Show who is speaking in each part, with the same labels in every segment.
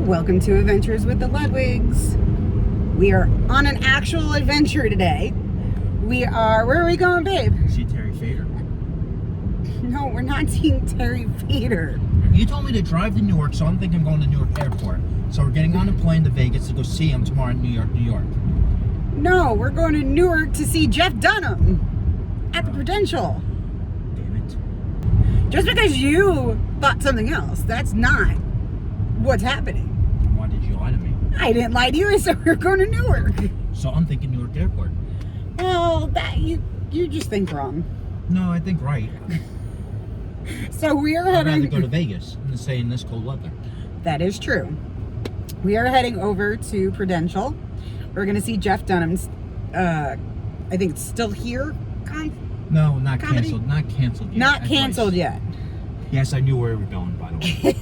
Speaker 1: Welcome to Adventures with the Ludwigs. We are on an actual adventure today. Where are we going, babe?
Speaker 2: See Terry Fader.
Speaker 1: No, we're not seeing Terry Fader.
Speaker 2: You told me to drive to Newark, so I'm thinking I'm going to Newark Airport. So we're getting on a plane to Vegas to go see him tomorrow in New York.
Speaker 1: No, we're going to Newark to see Jeff Dunham at the Prudential.
Speaker 2: Damn it.
Speaker 1: Just because you thought something else, that's not what's happening.
Speaker 2: Why did you lie to me?
Speaker 1: I didn't lie to you. I said we're going to Newark.
Speaker 2: So I'm thinking Newark Airport.
Speaker 1: Well, that you just think wrong.
Speaker 2: No, I think right.
Speaker 1: So we are
Speaker 2: I'd
Speaker 1: heading
Speaker 2: rather go to Vegas than stay in this cold weather.
Speaker 1: That is true. We are heading over to Prudential. We're going to see Jeff Dunham's, I think it's still here.
Speaker 2: No, not
Speaker 1: comedy?
Speaker 2: canceled. Not canceled yet.
Speaker 1: Not canceled yet.
Speaker 2: Yes, I knew where we were going, by the way.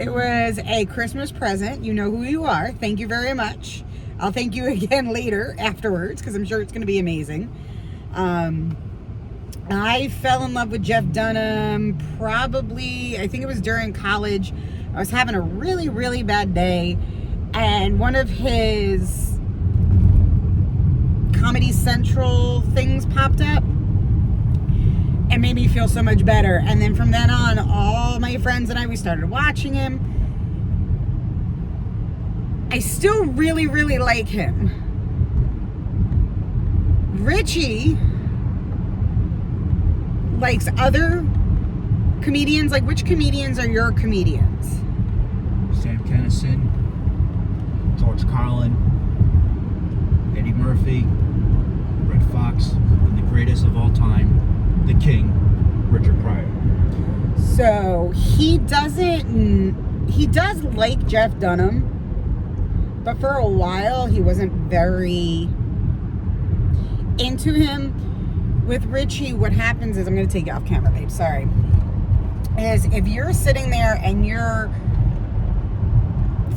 Speaker 1: It was a Christmas present. You know who you are. Thank you very much. I'll thank you again later, afterwards, because I'm sure it's going to be amazing. I fell in love with Jeff Dunham probably, I think it was during college. I was having a really, really bad day, and one of his Comedy Central things popped up and made me feel so much better. And then from then on, all my friends and we started watching him. I still really, really like him. Richie likes other comedians. Like, which comedians are your comedians?
Speaker 2: Sam Kinison, George Carlin, Eddie Murphy, Red Fox, and the greatest of all time, the King, Richard Pryor.
Speaker 1: So he does like Jeff Dunham, but for a while he wasn't very into him. With Richie, what happens is, I'm going to take you off camera, babe, sorry, is if you're sitting there and you're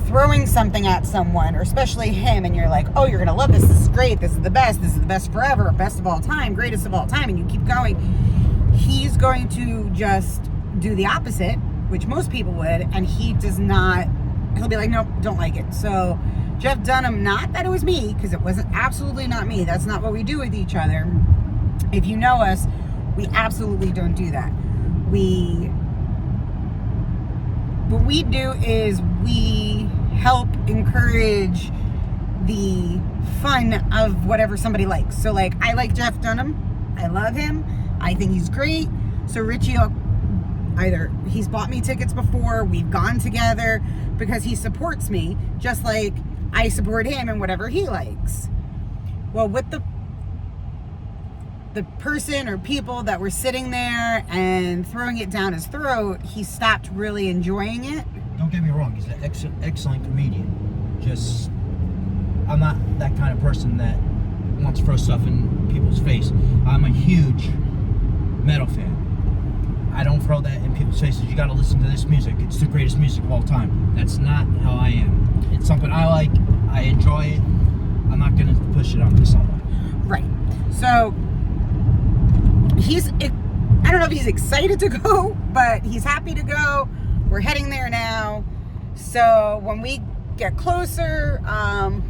Speaker 1: throwing something at someone, or especially him, and you're like, oh, you're going to love this is great, this is the best forever, best of all time, greatest of all time, and you keep going, he's going to just do the opposite, which most people would, and he'll be like, nope, don't like it. So Jeff Dunham, not that it was me, because it wasn't absolutely not me, that's not what we do with each other. If you know us, we absolutely don't do that. What we do is we help encourage the fun of whatever somebody likes. So, like, I like Jeff Dunham. I love him. I think he's great. So Richie, either he's bought me tickets before, we've gone together, because he supports me, just like I support him in whatever he likes. Well, with the person or people that were sitting there and throwing it down his throat, he stopped really enjoying it.
Speaker 2: Don't get me wrong, he's an excellent comedian. Just, I'm not that kind of person that wants to throw stuff in people's face. I'm a huge metal fan. I don't throw that in people's faces. You gotta listen to this music. It's the greatest music of all time. That's not how I am. It's something I like. I enjoy it. I'm not gonna push it onto someone.
Speaker 1: Right. So, I don't know if he's excited to go, but he's happy to go. We're heading there now. So when we get closer,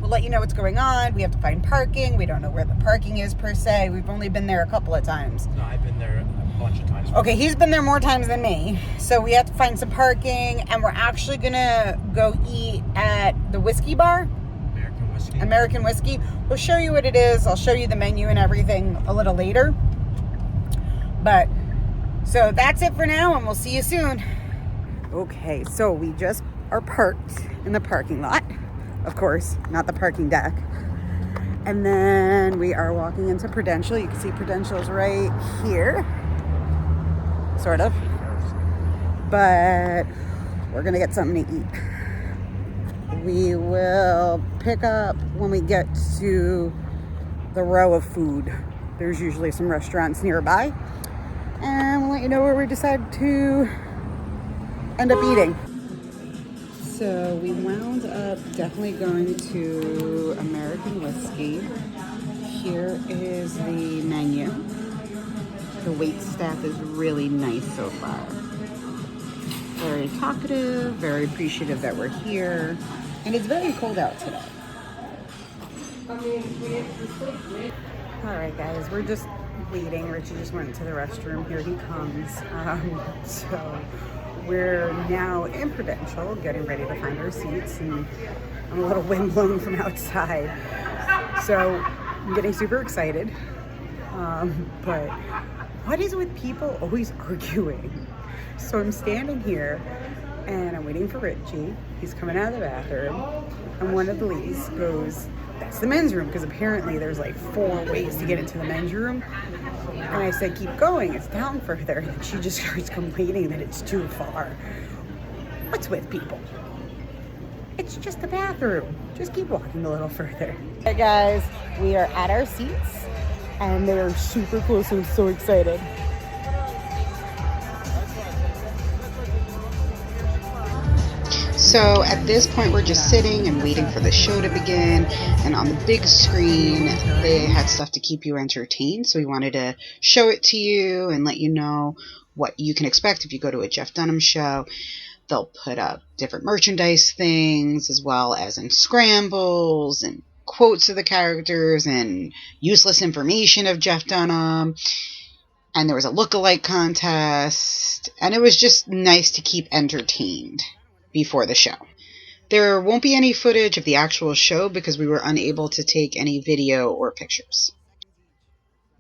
Speaker 1: we'll let you know what's going on. We have to find parking. We don't know where the parking is per se. We've only been there a couple of times.
Speaker 2: No, I've been there a bunch of times.
Speaker 1: Okay, he's been there more times than me. So we have to find some parking, and we're actually gonna go eat at the whiskey bar. American Whiskey. We'll show you what it is. I'll show you the menu and everything a little later. But, so that's it for now, and we'll see you soon. Okay, so we just are parked in the parking lot. Of course, not the parking deck. And then we are walking into Prudential. You can see Prudential's right here. Sort of. But we're going to get something to eat. We will pick up when we get to the row of food. There's usually some restaurants nearby. And we'll let you know where we decide to end up eating. So we wound up definitely going to American Whiskey. Here is the menu. The wait staff is really nice so far. very talkative, very appreciative that we're here. And it's very cold out today. All right, guys, we're just waiting. Richie just went to the restroom. Here he comes. So we're now in Prudential, getting ready to find our seats, and I'm a little windblown from outside. So I'm getting super excited. But what is with people always arguing? So I'm standing here and I'm waiting for Richie. He's coming out of the bathroom, and one of the ladies goes, "That's the men's room," because apparently there's like 4 ways to get into the men's room. And I said, "Keep going, it's down further." And she just starts complaining that it's too far. What's with people? It's just the bathroom. Just keep walking a little further. Hey guys, we are at our seats and they are super close. I'm so excited. So at this point, we're just sitting and waiting for the show to begin. And on the big screen, they had stuff to keep you entertained. So we wanted to show it to you and let you know what you can expect if you go to a Jeff Dunham show. They'll put up different merchandise things, as well as in scrambles and quotes of the characters and useless information of Jeff Dunham. And there was a look-alike contest. And it was just nice to keep entertained before the show. There won't be any footage of the actual show because we were unable to take any video or pictures.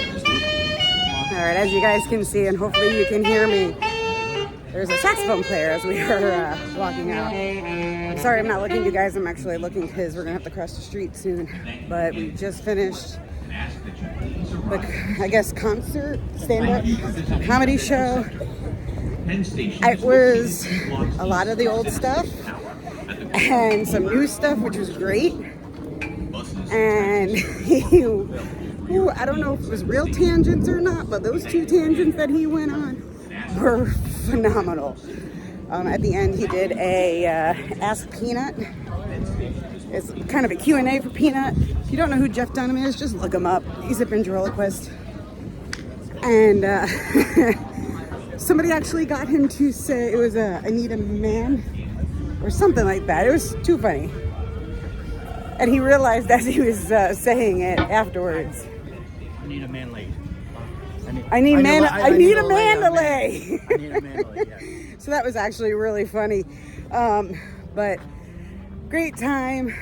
Speaker 1: Alright, as you guys can see, and hopefully you can hear me, there's a saxophone player as we are walking out. I'm sorry I'm not looking, you guys. I'm actually looking because we're going to have to cross the street soon. But we just finished the, I guess, concert, stand-up comedy show. It was a lot of the old stuff and some new stuff, which was great. And I don't know if it was real tangents or not, but those 2 tangents that he went on were phenomenal. At the end, he did a Ask Peanut. It's kind of a Q&A for Peanut. If you don't know who Jeff Dunham is, just look him up. He's a ventriloquist. And somebody actually got him to say, it was I need a man or something like that. It was too funny. And he realized as he was saying it afterwards,
Speaker 2: I need a man late.
Speaker 1: I need a man to lay.
Speaker 2: I need a man to lay, yeah.
Speaker 1: So that was actually really funny. But great time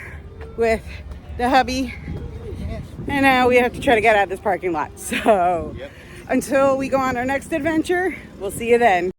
Speaker 1: with the hubby. And now we have to try to get out of this parking lot. So until we go on our next adventure, we'll see you then.